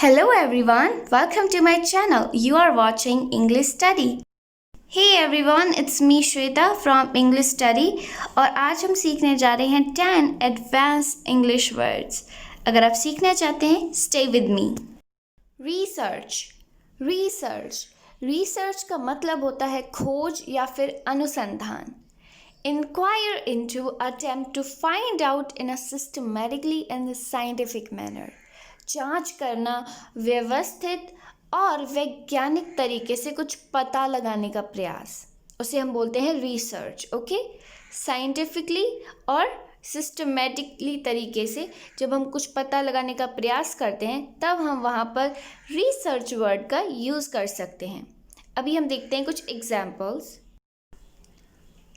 Hello everyone, welcome to my channel. You are watching English Study. Hey everyone, it's me Shweta from English Study और आज हम सीखने जा रहे हैं 10 Advanced English Words. अगर आप सीखना चाहते हैं, stay with me. Research का मतलब होता है खोज या फिर अनुसंधान. Inquire into, attempt to find out in a systematically and scientific manner. जांच करना, व्यवस्थित और वैज्ञानिक तरीके से कुछ पता लगाने का प्रयास, उसे हम बोलते हैं रिसर्च. ओके, साइंटिफिकली और सिस्टमेटिकली तरीके से जब हम कुछ पता लगाने का प्रयास करते हैं तब हम वहाँ पर रिसर्च वर्ड का यूज़ कर सकते हैं. अभी हम देखते हैं कुछ examples.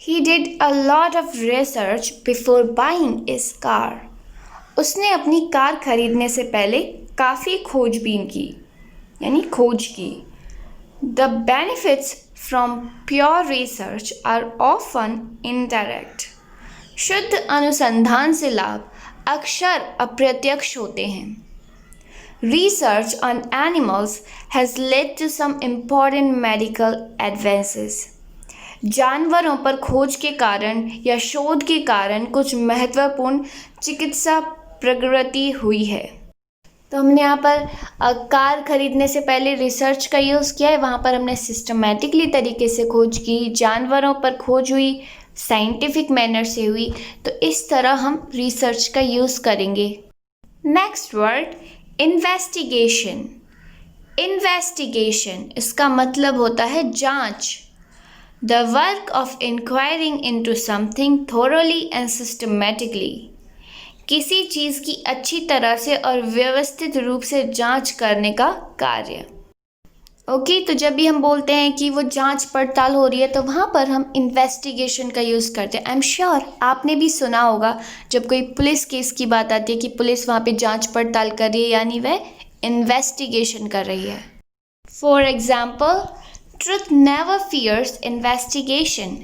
He did a lot of research before buying his car. उसने अपनी कार खरीदने से पहले काफ़ी खोजबीन की, यानी खोज की. The benefits from pure research are often indirect. शुद्ध अनुसंधान से लाभ अक्सर अप्रत्यक्ष होते हैं. Research on animals has led to some important medical advances. जानवरों पर खोज के कारण या शोध के कारण कुछ महत्वपूर्ण चिकित्सा प्रगति हुई है. तो हमने यहाँ पर कार खरीदने से पहले रिसर्च का यूज़ किया है. वहाँ पर हमने सिस्टमैटिकली तरीके से खोज की, जानवरों पर खोज हुई, साइंटिफिक मैनर से हुई. तो इस तरह हम रिसर्च का यूज़ करेंगे. Next word, investigation. इन्वेस्टिगेशन इसका मतलब होता है जांच. The work of inquiring into something thoroughly and systematically. किसी चीज़ की अच्छी तरह से और व्यवस्थित रूप से जांच करने का कार्य. ओके, तो जब भी हम बोलते हैं कि वो जांच पड़ताल हो रही है तो वहाँ पर हम इन्वेस्टिगेशन का यूज़ करते हैं. आई एम श्योर आपने भी सुना होगा जब कोई पुलिस केस की बात आती है कि पुलिस वहाँ पे जांच पड़ताल कर रही है, यानी वह इन्वेस्टिगेशन कर रही है. For example, truth never fears investigation.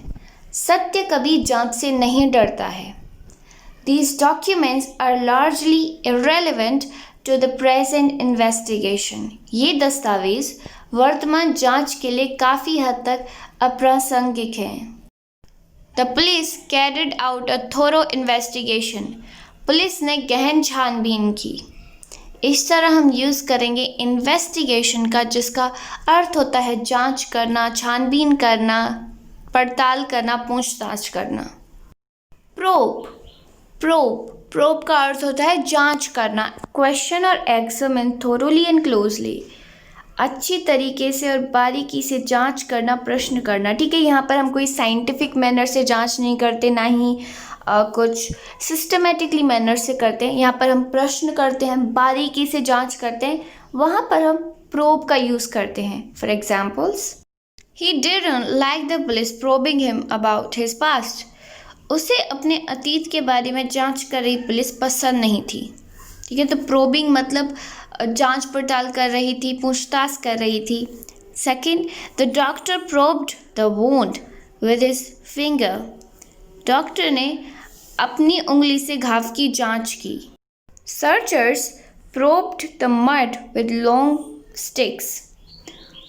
सत्य कभी जांच से नहीं डरता है. These documents are largely irrelevant to the present investigation. ये दस्तावेज वर्तमान जांच के लिए काफ़ी हद तक अप्रासंगिक हैं. The police carried out a thorough investigation. Police ने गहन छानबीन की. इस तरह हम यूज़ करेंगे इन्वेस्टिगेशन का, जिसका अर्थ होता है जांच करना, छानबीन करना, पड़ताल करना, पूछताछ करना. प्रोब का अर्थ होता है जांच करना. क्वेश्चन और एग्जामिन थोरोली एंड क्लोजली. अच्छी तरीके से और बारीकी से जांच करना, प्रश्न करना. ठीक है, यहाँ पर हम कोई साइंटिफिक मैनर से जांच नहीं करते, ना ही कुछ सिस्टमेटिकली मैनर से करते हैं. यहाँ पर हम प्रश्न करते हैं, बारीकी से जांच करते हैं. वहाँ पर हम प्रोब का यूज़ करते हैं. For examples, he didn't like the police probing him about his past. उसे अपने अतीत के बारे में जांच कर रही पुलिस पसंद नहीं थी. ठीक है, तो प्रोबिंग मतलब जांच पड़ताल कर रही थी, पूछताछ कर रही थी. Second, the doctor probed the wound with his finger. Doctor ने अपनी उंगली से घाव की जांच की. Searchers probed the mud with long sticks.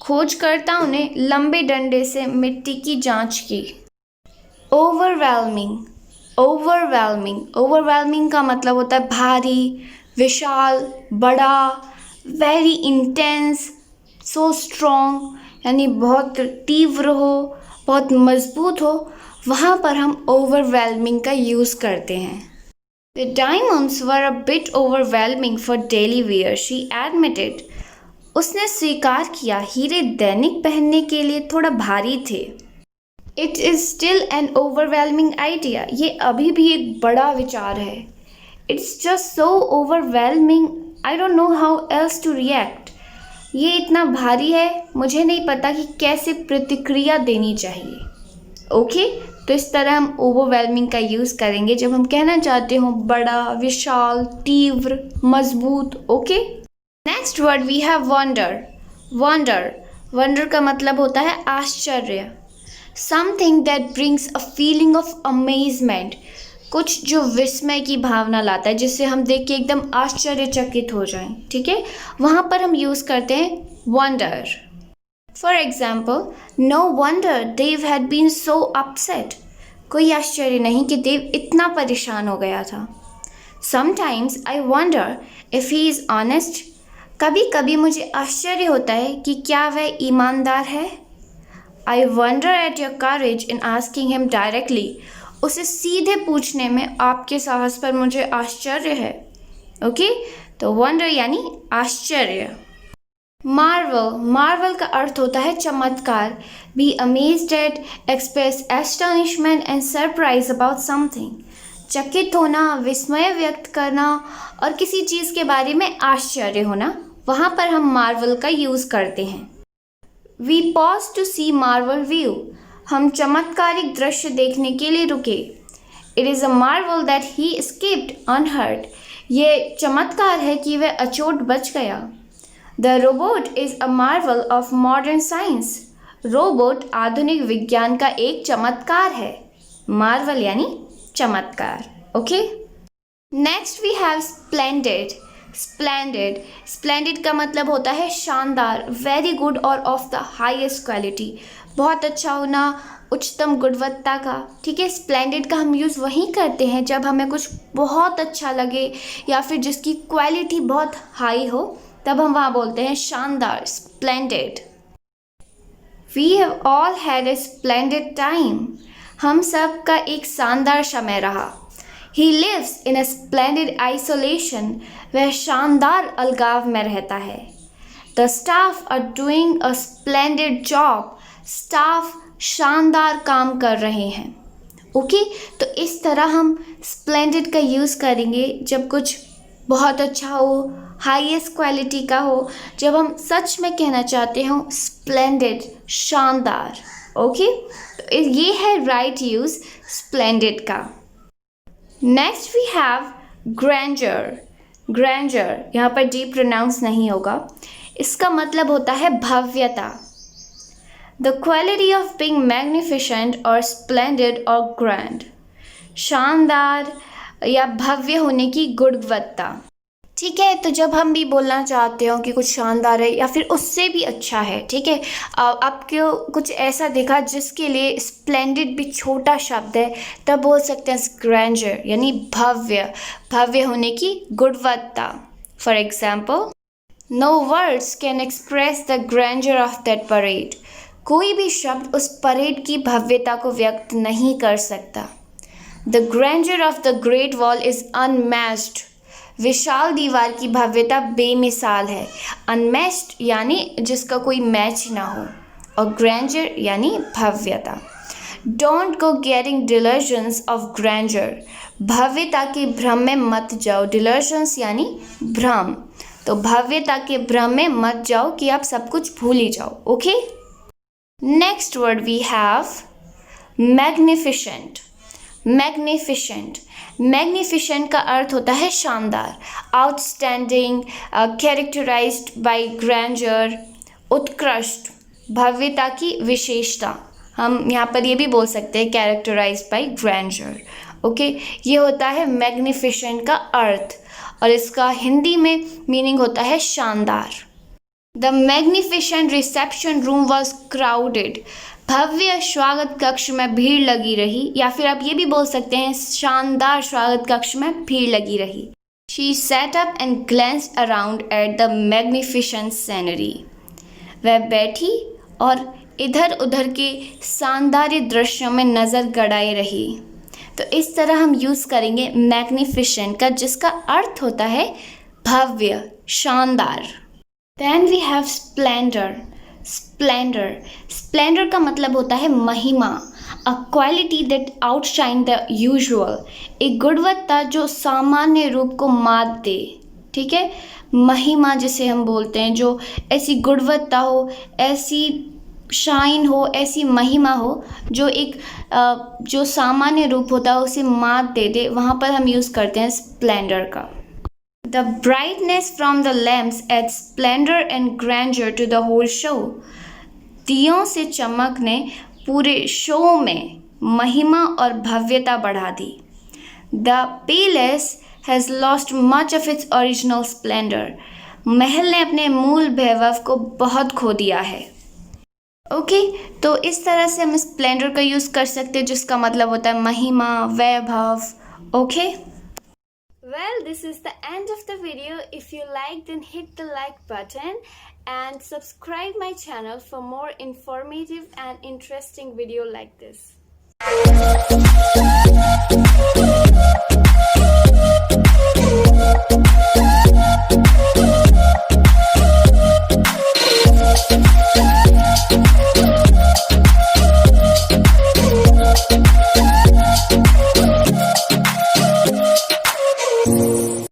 खोजकर्ताओं ने लंबे डंडे से मिट्टी की जांच की. ओवरवेलमिंग का मतलब होता है भारी, विशाल, बड़ा, वेरी इंटेंस, सो स्ट्रॉन्ग, यानी बहुत तीव्र हो, बहुत मजबूत हो. वहाँ पर हम ओवरवेलमिंग का यूज़ करते हैं. The diamonds were a bit overwhelming for daily wear, she admitted. उसने स्वीकार किया, हीरे दैनिक पहनने के लिए थोड़ा भारी थे. It is still an overwhelming idea. ये अभी भी एक बड़ा विचार है. It's just so overwhelming. I don't know how else to react. ये इतना भारी है, मुझे नहीं पता कि कैसे प्रतिक्रिया देनी चाहिए. ओके, तो इस तरह हम overwhelming का यूज़ करेंगे जब हम कहना चाहते हो बड़ा, विशाल, तीव्र, मजबूत. Okay, next word we have wonder का मतलब होता है आश्चर्य. Something that brings a feeling of amazement. कुछ जो विस्मय की भावना लाता है, जिससे हम देख के एकदम आश्चर्यचकित हो जाएं, ठीक है, वहाँ पर हम यूज़ करते हैं wonder. For example, no wonder Dev had been so upset. कोई आश्चर्य नहीं कि देव इतना परेशान हो गया था। Sometimes I wonder if he is honest. कभी कभी मुझे आश्चर्य होता है कि क्या वह ईमानदार है। I wonder at your courage in asking him directly. उसे सीधे पूछने में आपके साहस पर मुझे आश्चर्य है। ओके, तो वंडर यानी आश्चर्य। मार्वल, मार्वल का अर्थ होता है चमत्कार। Be amazed eight, express astonishment and surprise about something. चकित होना, विस्मय व्यक्त करना और किसी चीज़ के बारे में आश्चर्य होना, वहाँ पर हम मार्वल का यूज़ करते हैं। We pause to see marvel view. हम चमत्कारिक दृश्य देखने के लिए रुके। It is a marvel that he escaped unhurt. ये चमत्कार है कि वह अचोट बच गया। The robot is a marvel of modern science. Robot आधुनिक विज्ञान का एक चमत्कार है। मार्वल यानी चमत्कार। Okay, next we have splendid. Splendid, splendid का मतलब होता है शानदार, वेरी गुड और ऑफ द हाईएस्ट क्वालिटी। बहुत अच्छा होना, उच्चतम गुणवत्ता का, ठीक है। स्प्लेंडेड का हम यूज़ वहीं करते हैं जब हमें कुछ बहुत अच्छा लगे या फिर जिसकी क्वालिटी बहुत हाई हो, तब हम वहाँ बोलते हैं शानदार, splendid. We have all had a splendid time. हम सब का एक शानदार समय रहा। He lives in a splendid isolation. वह शानदार अलगाव में रहता है। The staff are doing a splendid job. Staff शानदार काम कर रहे हैं। ओके, तो इस तरह हम splendid का यूज़ करेंगे जब कुछ बहुत अच्छा हो, हाईएस्ट क्वालिटी का हो, जब हम सच में कहना चाहते हो splendid, शानदार। ओके, तो ये है राइट यूज़ splendid का। Next we have grandeur. Grandeur यहाँ पर डी प्रोनाउंस नहीं होगा। इसका मतलब होता है भव्यता। The quality of being magnificent और स्प्लेंडेड और ग्रैंड। शानदार या भव्य होने की गुणवत्ता, ठीक है। तो जब हम भी बोलना चाहते हो कि कुछ शानदार है या फिर उससे भी अच्छा है, ठीक है, आपको कुछ ऐसा दिखा जिसके लिए स्प्लेंडेड भी छोटा शब्द है, तब बोल सकते हैं ग्रैंडर यानी भव्य, भव्य होने की गुणवत्ता। For example, no words can express the grandeur of that parade. कोई भी शब्द उस परेड की भव्यता को व्यक्त नहीं कर सकता। The grandeur of the great wall is unmatched. विशाल दीवार की भव्यता बेमिसाल है। अनमैच्ड यानी जिसका कोई मैच ना हो, और ग्रैंडर यानी भव्यता। Don't go getting delusions of grandeur. भव्यता के भ्रम में मत जाओ। डिलर्जन्स यानी भ्रम, तो भव्यता के भ्रम में मत जाओ कि आप सब कुछ भूल ही जाओ। Okay, next word we have magnificent. Magnificent, magnificent का अर्थ होता है शानदार, आउटस्टैंडिंग, कैरेक्टराइज्ड बाय ग्रैंडर, उत्कृष्ट, भव्यता की विशेषता। हम यहाँ पर ये भी बोल सकते हैं कैरेक्टराइज्ड बाय ग्रैंडर। ओके, ये होता है मैग्निफिसेंट का अर्थ, और इसका हिंदी में मीनिंग होता है शानदार। The magnificent reception room was crowded. भव्य स्वागत कक्ष में भीड़ लगी रही, या फिर आप ये भी बोल सकते हैं शानदार स्वागत कक्ष में भीड़ लगी रही। She sat up and glanced around at the magnificent scenery. वह बैठी और इधर उधर के शानदार दृश्यों में नज़र गड़ाए रही। तो इस तरह हम यूज़ करेंगे मैग्निफिसेंट का, जिसका अर्थ होता है भव्य, शानदार। Then we have splendour. Splendour, splendour का मतलब होता है महिमा, a quality that outshine the usual. एक गुणवत्ता जो सामान्य रूप को मात दे, ठीक है। महिमा जिसे हम बोलते हैं, जो ऐसी गुणवत्ता हो, ऐसी शाइन हो, ऐसी महिमा हो जो एक जो सामान्य रूप होता है उसे मात दे दे, वहाँ पर हम यूज़ करते हैं स्प्लेंडर का। The brightness from the lamps adds splendor and grandeur to the whole show. दियों से चमक ने पूरे शो में महिमा और भव्यता बढ़ा दी। The palace has lost much of its original splendor. महल ने अपने मूल वैभव को बहुत खो दिया है. ओके तो इस तरह से हम स्प्लेंडर का यूज़ कर सकते हैं जिसका मतलब होता है महिमा वैभव. Okay Well, this is the end of the video. If you like, then hit the like button and subscribe my channel for more informative and interesting video like this.